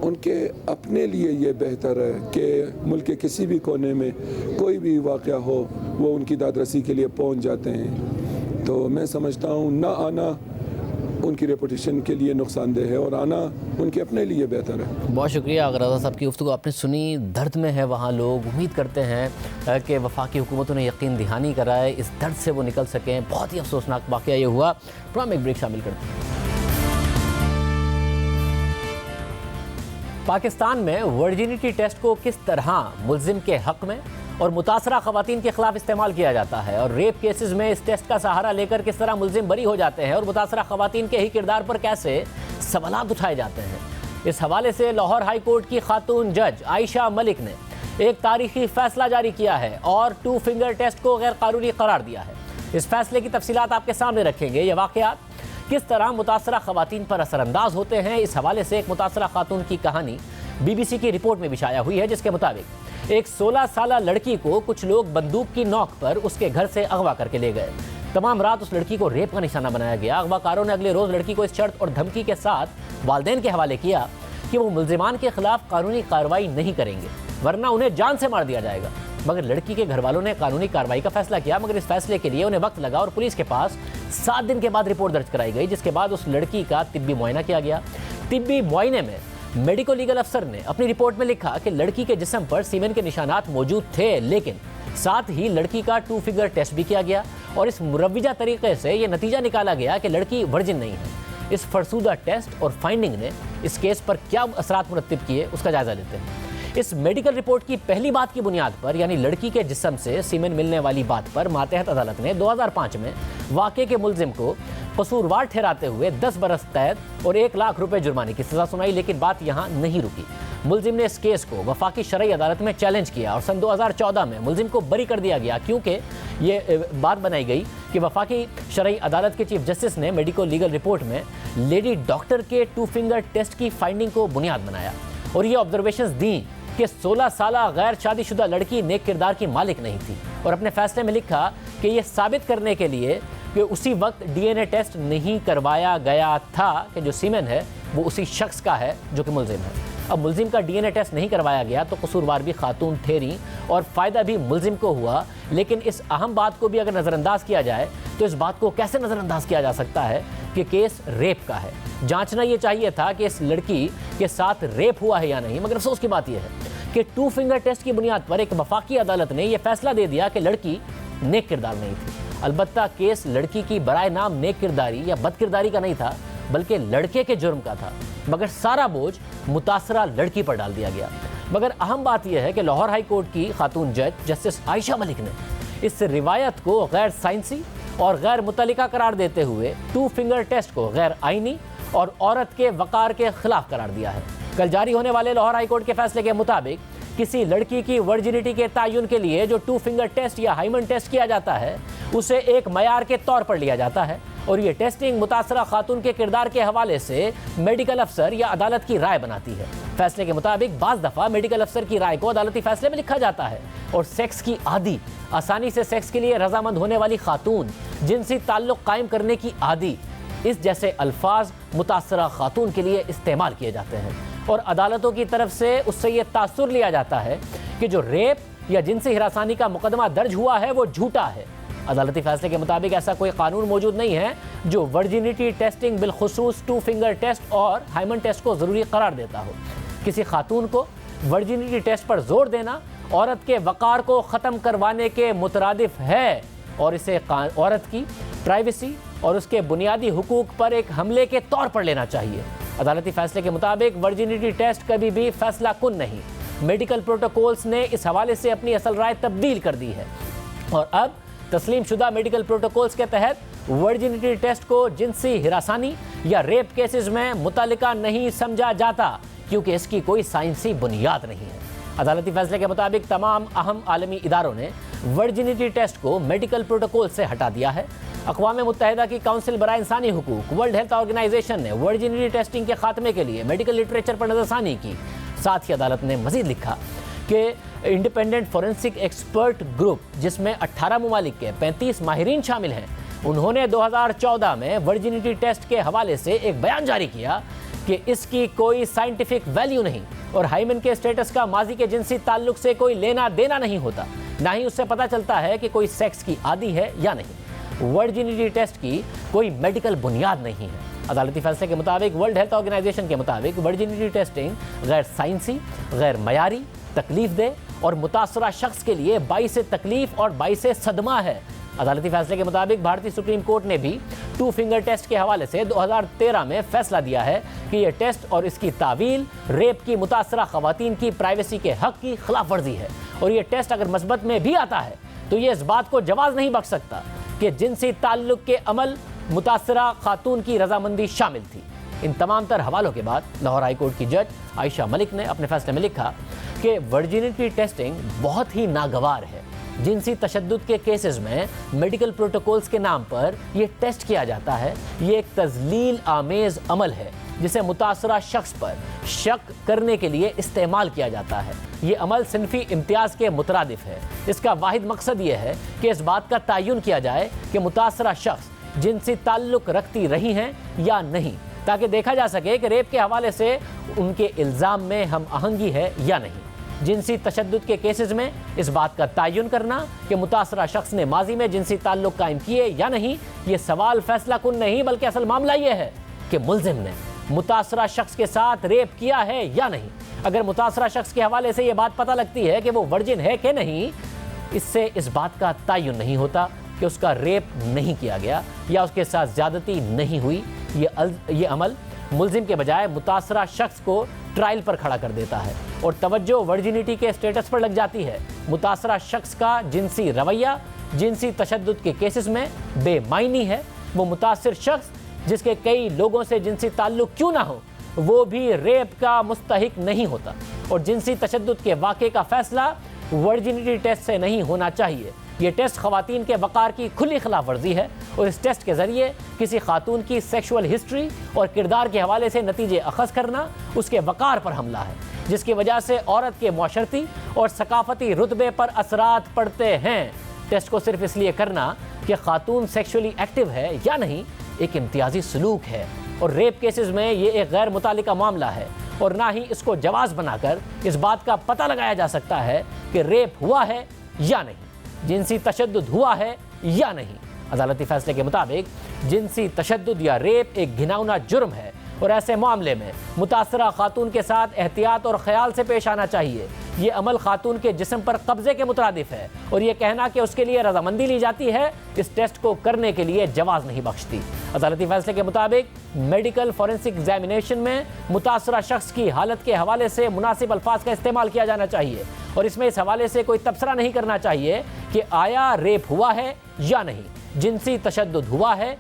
उनके अपने लिए ये बेहतर है कि मुल्क के किसी भी कोने में कोई भी वाक़या हो, वो उनकी दादरसी के लिए पहुँच जाते हैं। तो मैं समझता हूँ ना आना उनकी रेपुटेशन के लिए नुकसानदेह है और आना उनके अपने लिए बेहतर है। बहुत शुक्रिया। अगर रज़ा साहब की गुफ्तगू आपने सुनी, दर्द में है वहाँ लोग, उम्मीद करते हैं कि वफाकी हुकूमत उन्हें यकीन दहानी कराए, इस दर्द से वो निकल सकें। बहुत ही अफसोसनाक वाक़या ये हुआ। प्रोग्राम में एक ब्रेक शामिल करते हैं। पाकिस्तान में वर्जिनिटी टेस्ट को किस तरह मुल्जिम के हक़ में और मुतासरा खवातीन के खिलाफ इस्तेमाल किया जाता है, और रेप केसेस में इस टेस्ट का सहारा लेकर किस तरह मुलजिम बरी हो जाते हैं और मुतासरा खवातीन के ही किरदार पर कैसे सवालात उठाए जाते हैं। इस हवाले से लाहौर हाई कोर्ट की खातून जज आयशा मलिक ने एक तारीखी फैसला जारी किया है और 2 फिंगर टेस्ट को गैर कानूनी करार दिया है। इस फैसले की तफसीलात आपके सामने रखेंगे। ये वाक़यात किस तरह मुतासरा खवातीन पर असरअंदाज होते हैं, इस हवाले से एक मुतासरा खातून की कहानी BBC की रिपोर्ट में भी शाया हुई है, जिसके मुताबिक एक 16 साल लड़की को कुछ लोग बंदूक की नोक पर उसके घर से अगवा करके ले गए। तमाम रात उस लड़की को रेप का निशाना बनाया गया। अगवाकारों ने अगले रोज लड़की को इस शर्त और धमकी के साथ वालिदैन के हवाले किया कि वो मुल्जिमान के खिलाफ कानूनी कार्रवाई नहीं करेंगे, वरना उन्हें जान से मार दिया जाएगा। मगर लड़की के घर वालों ने कानूनी कार्रवाई का फैसला किया, मगर इस फैसले के लिए उन्हें वक्त लगा और पुलिस के पास 7 दिन के बाद रिपोर्ट दर्ज कराई गई, जिसके बाद उस लड़की का तिब्बी मुआयना किया गया। तिब्बी मुआयने में मेडिको लीगल अफसर ने अपनी रिपोर्ट में लिखा कि लड़की के जिस्म पर सीमेन के निशानात मौजूद थे, लेकिन साथ ही लड़की का 2 फिंगर टेस्ट भी किया गया और इस मुरव्विजा तरीके से यह नतीजा निकाला गया कि लड़की वर्जिन नहीं है। इस फरसूदा टेस्ट और फाइंडिंग ने इस केस पर क्या असरात मुरत्तिब किए, उसका जायजा लेते हैं। इस मेडिकल रिपोर्ट की पहली बात की बुनियाद पर, यानी लड़की के जिस्म से सीमेन मिलने वाली बात पर, मातहत अदालत ने 2005 में वाक़े के मुल्जिम को कसूरवार ठहराते हुए 10 बरस कैद और 1 लाख रुपए जुर्माने की सजा सुनाई। लेकिन बात यहाँ नहीं रुकी। मुल्जिम ने इस केस को वफाकी शरई अदालत में चैलेंज किया और सन 2014 में मुल्जिम को बरी कर दिया गया, क्योंकि ये बात बनाई गई कि वफाकी शरई अदालत के चीफ जस्टिस ने मेडिको लीगल रिपोर्ट में लेडी डॉक्टर के 2 फिंगर टेस्ट की फाइंडिंग को बुनियाद बनाया और ये ऑब्जर्वेशंस दी कि 16 साल गैर शादीशुदा लड़की नेक किरदार की मालिक नहीं थी, और अपने फैसले में लिखा कि यह साबित करने के लिए कि उसी वक्त DNA टेस्ट नहीं करवाया गया था कि जो सीमेन है वो उसी शख्स का है जो कि मुल्जिम है। अब मुल्जिम का DNA टेस्ट नहीं करवाया गया तो कसूरवार भी खातून ठहरी और फ़ायदा भी मुल्जिम को हुआ। लेकिन इस अहम बात को भी अगर नज़रअंदाज किया जाए तो इस बात को कैसे नज़रअंदाज किया जा सकता है कि केस रेप का है। जांचना ये चाहिए था कि इस लड़की के साथ रेप हुआ है या नहीं, मगर अफसोस की बात यह है कि 2 फिंगर टेस्ट की बुनियाद पर एक वफाकी अदालत ने यह फैसला दे दिया कि लड़की नेक किरदार नहीं थी। अलबत्ता केस लड़की की बराए नाम नेक किरदारी या बद किरदारी का नहीं था, बल्कि लड़के के जुर्म का था, मगर सारा बोझ मुतासरा लड़की पर डाल दिया गया। मगर अहम बात यह है कि लाहौर हाई कोर्ट की खातून जज जस्टिस आयशा मलिक ने इस रिवायत को गैर साइंसी और गैर मुतल्लिका करार देते हुए 2 फिंगर टेस्ट को गैर आईनी और औरत के वकार के खिलाफ करार दिया है। कल जारी होने वाले लाहौर हाई कोर्ट के फैसले के मुताबिक किसी लड़की की वर्जिनिटी के तयन के लिए जो 2 फिंगर टेस्ट या हाइमन टेस्ट किया जाता है उसे एक मयार के तौर पर लिया जाता है, और ये टेस्टिंग मुतासरा खातून के किरदार के हवाले से मेडिकल अफसर या अदालत की राय बनाती है। फैसले के मुताबिक बाज़ दफ़ा मेडिकल अफसर की राय को अदालती फैसले में लिखा जाता है, और सेक्स की आदी, आसानी से सेक्स के लिए रजामंद होने वाली खातून, जिनसी ताल्लुक़ कायम करने की आदी, इस जैसे अल्फाज मुतासरा खातून के लिए इस्तेमाल किए जाते हैं, और अदालतों की तरफ से उससे ये तासुर लिया जाता है कि जो रेप या जिनसी हिरासानी का मुकदमा दर्ज हुआ है वो झूठा है। अदालती फैसले के मुताबिक ऐसा कोई कानून मौजूद नहीं है जो वर्जिनिटी टेस्टिंग बिलखुसूस 2 फिंगर टेस्ट और हाइमन टेस्ट को ज़रूरी करार देता हो। किसी खातून को वर्जिनिटी टेस्ट पर जोर देना औरत के वक़ार को ख़त्म करवाने के मुतरादिफ है, और इसे औरत की प्राइवेसी और उसके बुनियादी हुकूक पर एक हमले के तौर पर लेना चाहिए। अदालती फैसले के मुताबिक वर्जिनिटी टेस्ट कभी भी फैसला कुन नहीं। मेडिकल प्रोटोकॉल्स ने इस हवाले से अपनी असल राय तब्दील कर दी है, और अब तस्लीम शुदा मेडिकल प्रोटोकॉल्स के तहत वर्जिनिटी टेस्ट को जिनसी हिरासानी या रेप केसेस में मुतल्लिका नहीं समझा जाता, क्योंकि इसकी कोई साइंसी बुनियाद नहीं है। अदालती फैसले के मुताबिक तमाम अहम आलमी इदारों ने वर्जिनिटी टेस्ट को मेडिकल प्रोटोकॉल से हटा दिया है। अक़वाम मुत्तहिदा की काउंसिल बराए इंसानी हुकूक, वर्ल्ड हेल्थ ऑर्गेनाइजेशन ने वर्जिनिटी टेस्टिंग के खात्मे के लिए मेडिकल लिटरेचर पर नज़रसानी की। साथ ही अदालत ने मजीद लिखा कि इंडिपेंडेंट फोरेंसिक एक्सपर्ट ग्रुप, जिसमें 18 ममालिक के 35 माहिरीन शामिल हैं, उन्होंने 2014 में वर्जिनिटी टेस्ट के हवाले से एक बयान जारी किया कि इसकी कोई साइंटिफिक वैल्यू नहीं और हाइमन के स्टेटस का माजी के जिनसी ताल्लुक से कोई लेना देना नहीं होता, ना ही उससे पता चलता है कि कोई सेक्स की आदी है या नहीं। वर्जिनिटी टेस्ट की कोई मेडिकल बुनियाद नहीं है। अदालती फैसले के मुताबिक वर्ल्ड हेल्थ ऑर्गेनाइजेशन के मुताबिक वर्जिनिटी टेस्टिंग गैर साइंसी, गैर मयारी, तकलीफ दे और मुतासरा शख्स के लिए बाइस तकलीफ और बाइस सदमा है। अदालती फैसले के मुताबिक भारतीय सुप्रीम कोर्ट ने भी टू फिंगर टेस्ट के हवाले से 2013 में फैसला दिया है कि यह टेस्ट और इसकी तावील रेप की मुतासरा खवातीन की प्राइवेसी के हक की खिलाफ वर्जी है। और यह टेस्ट अगर मस्बत में भी आता है तो यह इस बात को जवाज नहीं बख्श सकता कि जिनसी ताल्लुक के अमल मुतासरा खातून की रजामंदी शामिल थी। इन तमाम तर हवालों के बाद लाहौर हाई कोर्ट की जज आयशा मलिक ने अपने फैसले में लिखा कि वर्जिनिटी टेस्टिंग बहुत ही नागवार है। जिनसी तशद्दुद के केसेस में मेडिकल प्रोटोकॉल्स के नाम पर यह टेस्ट किया जाता है। ये एक तजलील आमेज अमल है जिसे मुतासरा शख्स पर शक करने के लिए इस्तेमाल किया जाता है। ये अमल सिनफी इम्तियाज़ के मुतरादिफ है। इसका वाहिद मकसद ये है कि इस बात का तयन किया जाए कि मुतासरा शख्स जिनसी ताल्लुक रखती रही हैं या नहीं, ताकि देखा जा सके कि रेप के हवाले से उनके इल्ज़ाम में हम आहंगी है या नहीं। जिनसी तशद्दुद के केसेस में इस बात का तयन करना कि मुतासरा शख्स ने माजी में जिनसी ताल्लुक कायम किए या नहीं, ये सवाल फैसला कुन नहीं बल्कि असल मामला ये है कि मुल्जिम ने मुतासरा शख्स के साथ रेप किया है या नहीं। अगर मुतासरा शख्स के हवाले से ये बात पता लगती है कि वो वर्जिन है कि नहीं, इससे इस बात का तयन नहीं होता कि उसका रेप नहीं किया गया या उसके साथ ज़्यादती नहीं हुई। ये अमल मुल्जिम के बजाय मुतासरा शख्स को ट्रायल पर खड़ा कर देता है और तवज्जो वर्जिनिटी के स्टेटस पर लग जाती है। मुतासरा शख्स का जिनसी रवैया जिनसी तशद्दुद के केसेस में बेमायनी है। वो मुतासिर शख्स जिसके कई लोगों से जिनसी ताल्लुक क्यों ना हो, वो भी रेप का मुस्तहिक नहीं होता। और जिनसी तशद्दुद के वाक़े का फैसला वर्जिनिटी टेस्ट से नहीं होना चाहिए। ये टेस्ट खवातीन के वक़ार की खुली खिलाफ वर्जी है और इस टेस्ट के ज़रिए किसी खातून की सेक्शुअल हिस्ट्री और किरदार के हवाले से नतीजे अखज़ करना उसके वक़ार पर हमला है, जिसकी वजह से औरत के मुआशरती और सकाफती रुतबे पर असरात पड़ते हैं। टेस्ट को सिर्फ इसलिए करना कि खातून सेक्शुअली एक्टिव है या नहीं एक इम्तियाजी सलूक है और रेप केसेस में ये एक गैर मुतालिका मामला है और ना ही इसको जवाज बनाकर इस बात का पता लगाया जा सकता है कि रेप हुआ है या नहीं, जिनसी तशद्दुद हुआ है या नहीं। अदालती फैसले के मुताबिक जिनसी तशद्दुद या रेप एक घिनौना जुर्म है और ऐसे मामले में मुतासरा खातून के साथ एहतियात और ख्याल से पेश आना चाहिए। ये अमल खातून के जिस्म पर कब्जे के मुतरादिफ है और ये कहना कि उसके लिए रजामंदी ली जाती है इस टेस्ट को करने के लिए जवाज नहीं बख्शती। अदालती फैसले के मुताबिक मेडिकल फॉरेंसिक एग्जामिनेशन में मुतासरा शख्स की हालत के हवाले से मुनासिब अल्फाज का इस्तेमाल किया जाना चाहिए और इसमें इस हवाले से कोई तबसरा नहीं करना चाहिए कि आया रेप हुआ है या नहीं, जिनसी तशद्दुद हुआ है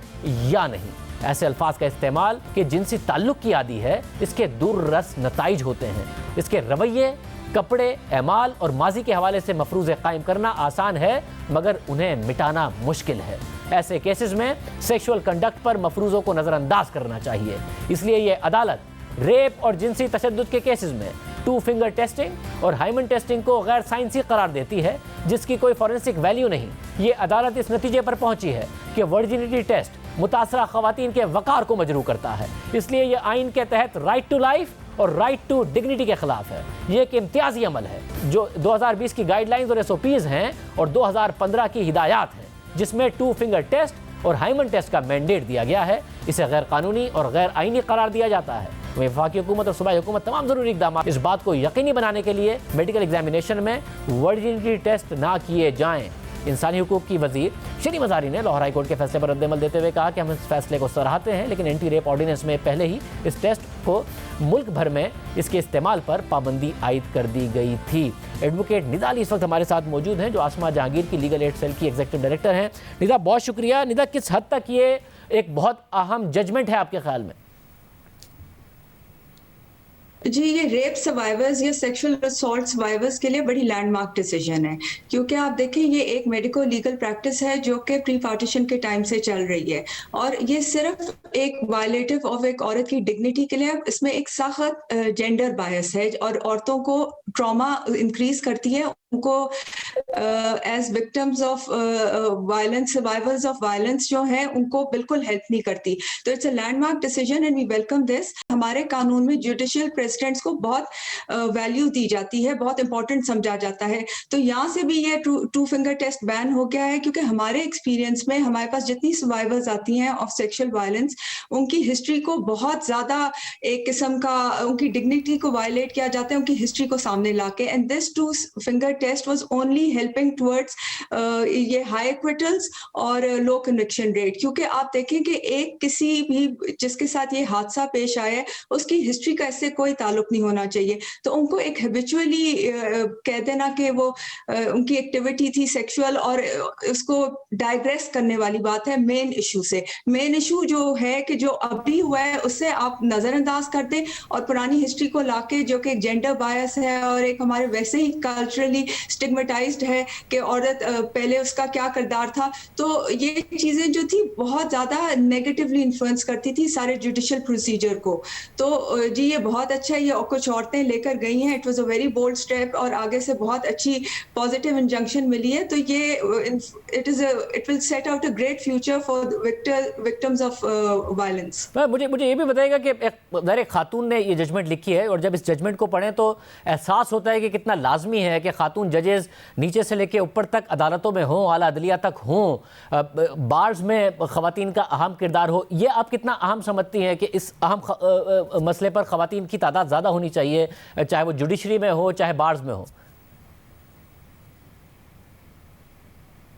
या नहीं। ऐसे अल्फाज का इस्तेमाल कि जिनसी ताल्लुक की आदि है इसके दूररस नताइज होते हैं। इसके रवैये, कपड़े, एमाल और माजी के हवाले से मफरूज़े कायम करना आसान है मगर उन्हें मिटाना मुश्किल है। ऐसे केसेस में सेक्सुअल कंडक्ट पर मफरूज़ों को नज़रअंदाज करना चाहिए। इसलिए ये अदालत रेप और जिनसी तशद्दुद के केसेस में टू फिंगर टेस्टिंग और हाइमन टेस्टिंग को गैर साइंसी करार देती है जिसकी कोई फॉरेंसिक वैल्यू नहीं। ये अदालत इस नतीजे पर पहुंची है कि वर्जिनिटी टेस्ट मुतासरा खवातीन के वक़ार को मजरू करता है। इसलिए ये आइन के तहत राइट टू लाइफ और राइट टू डिग्निटी के खिलाफ है। ये एक इम्तियाजी अमल है जो 2020 की गाइडलाइंस और SOPs हैं और 2015 की हिदायत हैं जिसमें टू फिंगर टेस्ट और हाइमन टेस्ट का मैंडेट दिया गया है। इसे गैर कानूनी और गैर आइनी करार दिया जाता है। वफाकी हुकूमत और सूबाई हुकूमत तमाम ज़रूरी इक़दाम इस बात को यकीनी बनाने के लिए मेडिकल एग्जामिनेशन में वर्जिनिटी टेस्ट ना किए जाएँ। इंसानी हुकूक की वजीर शरी मज़ारी ने लाहौर हाई कोर्ट के फैसले पर रद्दअमल देते हुए कहा कि हम इस फैसले को सराहते हैं लेकिन एंटी रेप ऑर्डिनेंस में पहले ही इस टेस्ट को मुल्क भर में इसके इस्तेमाल पर पाबंदी आयद कर दी गई थी। एडवोकेट निदा अली इस वक्त हमारे साथ मौजूद हैं जो आसमा जहांगीर की लीगल एड सेल की एग्जीक्यूटिव डायरेक्टर हैं। निदा, बहुत शुक्रिया। निदा, किस हद तक ये एक बहुत अहम जजमेंट है आपके ख्याल में? जी, ये रेप सर्वाइवर्स या सेक्सुअल असॉल्ट सर्वाइवर्स के लिए बड़ी लैंडमार्क डिसीजन है क्योंकि आप देखें ये एक मेडिको लीगल प्रैक्टिस है जो कि प्री पार्टीशन के टाइम से चल रही है और ये सिर्फ एक वायलेटिव ऑफ एक औरत की डिग्निटी के लिए इसमें एक सख्त जेंडर बायस है और औरतों को ट्रॉमा इंक्रीज करती है, उनको as victims of violence, survivors of violence जो है उनको बिल्कुल हेल्प नहीं करती। तो it's a landmark decision and we welcome this. हमारे कानून में जुडिशियल कंटेस्टेंट्स को बहुत वैल्यू दी जाती है, बहुत इंपॉर्टेंट समझा जाता है। तो यहाँ से भी ये टू फिंगर टेस्ट बैन हो गया है, क्योंकि हमारे एक्सपीरियंस में हमारे पास जितनी सर्वाइवर्स आती हैं ऑफ सेक्सुअल वायलेंस, उनकी हिस्ट्री को बहुत ज्यादा एक किस्म का उनकी डिग्निटी को वायलेट किया जाता है, उनकी हिस्ट्री को सामने लाके। And this two finger test was only helping towards ये हाई एक्विटल्स और लो कन्विक्शन रेट। क्योंकि आप देखें कि एक किसी भी जिसके साथ ये हादसा पेश आया है, उसकी हिस्ट्री का इससे कोई ताल्लुक नहीं होना चाहिए। तो उनको एक हैबिचुअली कह देना कि वो उनकी एक्टिविटी थी सेक्सुअल, और उसको डाइग्रेस करने वाली बात है मेन इशू से। मेन इशू जो है कि जो अभी हुआ है उससे आप नजरअंदाज कर दें, और पुरानी हिस्ट्री को लाके, जो कि जेंडर बायस है और एक हमारे वैसे ही कल्चरली स्टिग्मेटाइज्ड है कि औरत पहले उसका क्या किरदार था, तो ये चीजें जो थी बहुत ज्यादा नेगेटिवली इन्फ्लुएंस करती थी सारे जुडिशियल प्रोसीजर को। तो जी ये बहुत अच्छा है, ये कुछ औरतें लेकर गई हैं, it was a very bold step, और आगे से बहुत अच्छी पॉजिटिव इंजंक्शन मिली है। तो ये it will set out a great future for victims of violence. मुझे ये भी बताइएगा कि एक खातून ने ये जजमेंट लिखी है, और जब इस जजमेंट को पढ़ें तो एहसास होता है कि कितना लाजमी है कि खातून जजेस नीचे से लेके ऊपर तक अदालतों में हों, आला अदलिया तक हों, बार्स में खवातीन का अहम किरदार हो। ये आप कितना अहम समझती हैं कि इस अहम मसले पर खवातीन की तादाद ज़्यादा होनी चाहिए, चाहे वो जुडिशरी में हो चाहे बार्स में हो?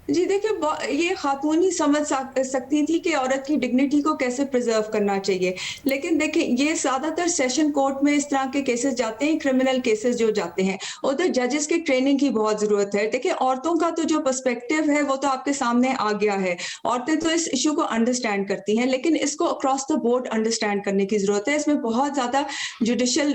जी देखिए, ये खातून ही समझ सकती थी कि औरत की डिग्निटी को कैसे प्रिजर्व करना चाहिए। लेकिन देखिए, ये ज्यादातर सेशन कोर्ट में इस तरह के केसेस जाते हैं, क्रिमिनल केसेस जो जाते हैं, उधर जजेस की ट्रेनिंग की बहुत जरूरत है। देखिए, औरतों का तो जो पर्सपेक्टिव है वो तो आपके सामने आ गया है, औरतें तो इस इशू को अंडरस्टैंड करती हैं, लेकिन इसको अक्रॉस द बोर्ड अंडरस्टैंड करने की जरूरत है। इसमें बहुत ज्यादा जुडिशियल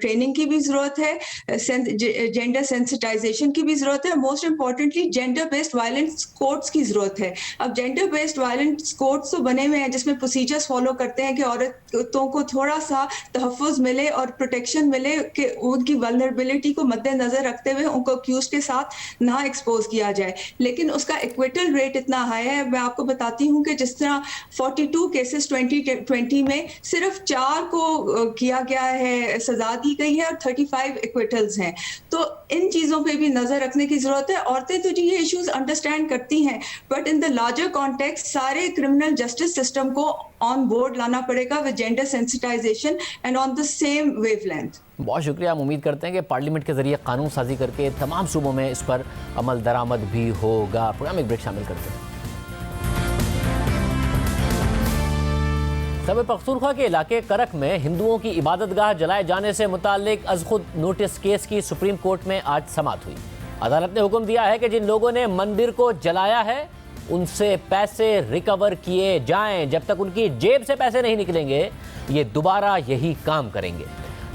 ट्रेनिंग की भी जरूरत है, जेंडर सेंसिटाइजेशन की भी जरूरत है, most importantly gender based violence codes की जरूरत है। अब जेंडर बेस्ड वायलेंस कोड्स तो बने हुए हैं जिसमें प्रोसीजर्स फॉलो करते हैं कि औरतों को थोड़ा सा तहफ़्फ़ुज़ मिले और प्रोटेक्शन मिले, कि उनकी वल्नरेबिलिटी को मद्देनजर रखते हुए उनको अक्यूज के साथ ना एक्सपोज किया जाए। लेकिन उसका एक्विटल रेट इतना हाई है, मैं आपको बताती हूँ कि जिस तरह 42 केसेस 2020 में सिर्फ 4 को किया गया है, सजा दी गई है, और 35 एक्विटल्स हैं। तो इन चीजों पे भी नजर रखने की जरूरत है। औरतें तो ये इश्यूज अंडरस्टैंड करती हैं, but in the larger context सारे क्रिमिनल जस्टिस सिस्टम को ऑन बोर्ड लाना पड़ेगा with gender sensitisation and on the same wavelength. बहुत शुक्रिया। हम उम्मीद करते हैं कि पार्लियामेंट के जरिए कानून साजी करके तमाम सूबों में इस पर अमल दरामद भी होगा। प्रोग्राम एक ब्रेक शामिल करते हैं। खैबर पख्तूनख्वा के इलाके करक में हिंदुओं की इबादतगाह जलाए जाने से मुताल्लिक अज खुद नोटिस केस की सुप्रीम कोर्ट में आज समाअत हुई। अदालत ने हुक्म दिया है कि जिन लोगों ने मंदिर को जलाया है उनसे पैसे रिकवर किए जाएं। जब तक उनकी जेब से पैसे नहीं निकलेंगे ये दोबारा यही काम करेंगे।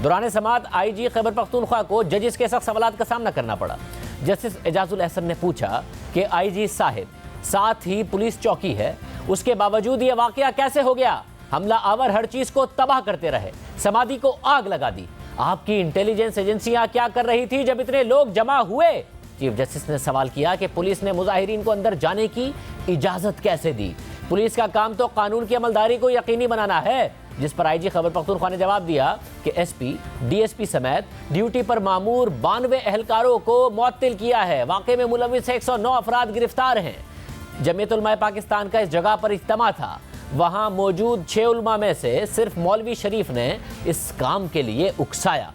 दौरान समाअत आईजी खैबर पख्तूनख्वा को जजिस के सख्त सवालात का सामना करना पड़ा। जस्टिस एजाजुल एहसन ने पूछा कि आईजी साहिब, साथ ही पुलिस चौकी है, उसके बावजूद ये वाकया कैसे हो गया? हमला आवर हर चीज को तबाह करते रहे, समाधि को आग लगा दी। आपकी इंटेलिजेंस एजेंसियां क्या कर रही थी जब इतने लोग जमा हुए? चीफ जस्टिस ने सवाल किया कि पुलिस ने मुजाहिरीन को अंदर जाने की इजाजत कैसे दी? पुलिस का काम तो कानून की अमलदारी को यकीनी बनाना है। जिस पर आईजी खैबर पख्तूनख्वा ने जवाब दिया कि एसपी, डीएसपी समेत ड्यूटी पर मामूर 92 एहलकारों को मुअत्तिल किया है। वाकये में मुलविस 109 अफराद गिरफ्तार हैं। जमीयत उलमा पाकिस्तान का इस जगह पर इज्तिमा था, वहां मौजूद 6 उलमा में से सिर्फ मौलवी शरीफ ने इस काम के लिए उकसाया।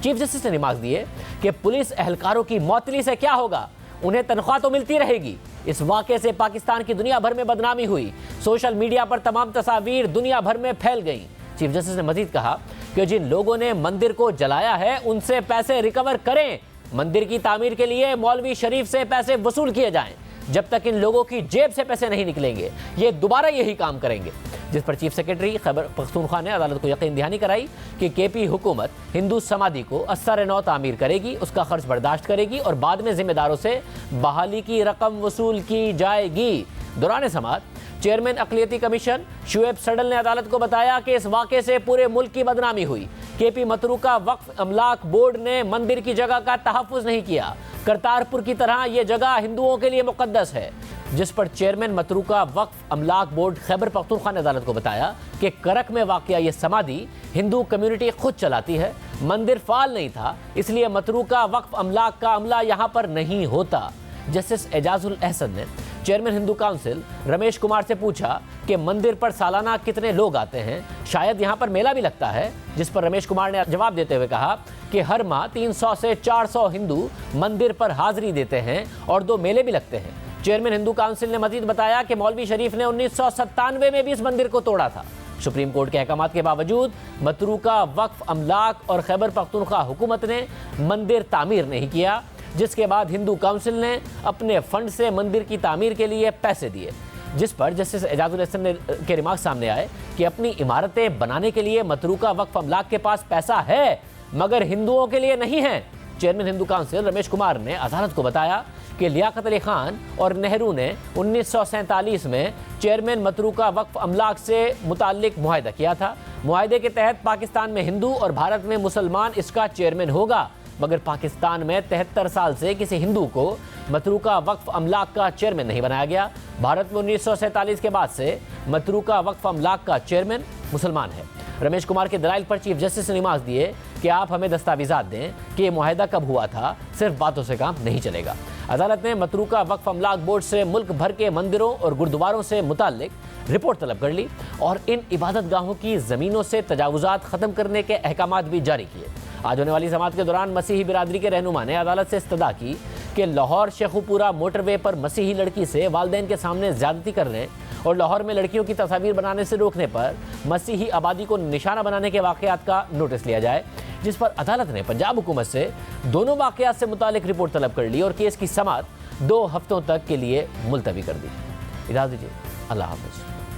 चीफ जस्टिस ने रिमार्क दिए कि पुलिस एहलकारों की मुअत्तली से क्या होगा, उन्हें तनख्वाह तो मिलती रहेगी। इस वाक़े से पाकिस्तान की दुनिया भर में बदनामी हुई, सोशल मीडिया पर तमाम तस्वीर दुनिया भर में फैल गईं। चीफ जस्टिस ने मजीद कहा कि जिन लोगों ने मंदिर को जलाया है उनसे पैसे रिकवर करें। मंदिर की तामीर के लिए मौलवी शरीफ से पैसे वसूल किए जाएं। जब तक इन लोगों की जेब से पैसे नहीं निकलेंगे ये दोबारा यही काम करेंगे। जिस पर चीफ सेक्रेटरी खैबर पख्तूनख्वा ने अदालत को यकीन दहानी कराई कि केपी हुकूमत हिंदू समाधि को असर नौ तामीर करेगी, उसका खर्च बर्दाश्त करेगी और बाद में जिम्मेदारों से बहाली की रकम वसूल की जाएगी। दौरान समाअत चेयरमैन अक़लियती कमीशन शुएब सडल ने अदालत को बताया कि इस वाक़े से पूरे मुल्क की बदनामी हुई। केपी मतरूका वक्फ अमलाक बोर्ड ने मंदिर की जगह का तहफ़्फ़ुज़ नहीं किया। करतारपुर की तरह यह जगह हिंदुओं के लिए मुक़द्दस है। जिस पर चेयरमैन मतरूका वक्फ अमलाक बोर्ड खैबर पख्तूनख्वा ने अदालत को बताया कि करक में वाक़या ये समाधि हिंदू कम्युनिटी खुद चलाती है, मंदिर फाल नहीं था, इसलिए मतरूका वक्फ अमलाक का अमला यहाँ पर नहीं होता। जस्टिस एजाजुल अहसन ने चेयरमैन हिंदू काउंसिल रमेश कुमार से पूछा कि मंदिर पर सालाना कितने लोग आते हैं, शायद यहाँ पर मेला भी लगता है, जिस पर रमेश कुमार ने जवाब देते हुए कहा कि हर माह 300 से 400 हिंदू मंदिर पर हाजिरी देते हैं और 2 मेले भी लगते हैं। चेयरमैन हिंदू काउंसिल ने मजीद बताया कि मौलवी शरीफ ने 1997 में भी इस मंदिर को तोड़ा था। सुप्रीम कोर्ट के अहकामात के बावजूद मतरूका वक्फ अमलाक और खैबर पख्तूनख्वा हुकूमत ने मंदिर तामीर नहीं किया, जिसके बाद हिंदू काउंसिल ने अपने फंड से मंदिर की तामीर के लिए पैसे दिए, जिस पर जस्टिस एजाजुल हसन के रिमार्क सामने आए कि अपनी इमारतें बनाने के लिए मतरूका वक्फ अमलाक के पास पैसा है मगर हिंदुओं के लिए नहीं है। चेयरमैन हिंदू काउंसिल रमेश कुमार ने अदालत को बताया कि लियाकत अली खान और नेहरू ने 1947 में चेयरमैन मतरूका वक्फ अमलाक से मुताल्लिक मुआहदा किया था। मुआहदे के तहत पाकिस्तान में हिंदू और भारत में मुसलमान इसका चेयरमैन होगा, मगर पाकिस्तान में 73 साल से किसी हिंदू को मतरूका वक्फ अमलाक का चेयरमैन नहीं बनाया गया। भारत में 1947 के बाद से मतरूका वक्फ अमलाक का चेयरमैन मुसलमान है। रमेश कुमार के दलाइल पर चीफ जस्टिस ने रिमार्क दिए कि आप हमें दस्तावेजात दें कि ये मुआहदा कब हुआ था, सिर्फ बातों से काम नहीं चलेगा। अदालत ने मतरूका वक्फ अमलाक बोर्ड से मुल्क भर के मंदिरों और गुरुद्वारों से मुताल्लिक रिपोर्ट तलब कर ली और इन इबादत गाहों की ज़मीनों से तजावुजात ख़त्म करने के अहकामात भी जारी किए। आज होने वाली समाअत के दौरान मसीही बिरादरी के रहनुमा ने अदालत से इस्तदा की कि लाहौर शेखुपुरा मोटरवे पर मसीही लड़की से वालिदैन के सामने ज़्यादती करने और लाहौर में लड़कियों की तस्वीर बनाने से रोकने पर मसीही आबादी को निशाना बनाने के वाक़यात का नोटिस लिया जाए, जिस पर अदालत ने पंजाब हुकूमत से दोनों वाक़यात से मुतालिक रिपोर्ट तलब कर ली और केस की समाअत 2 हफ्तों तक के लिए मुलतवी कर दी। इजाज़त दीजिए, अल्लाह हाफ़िज़।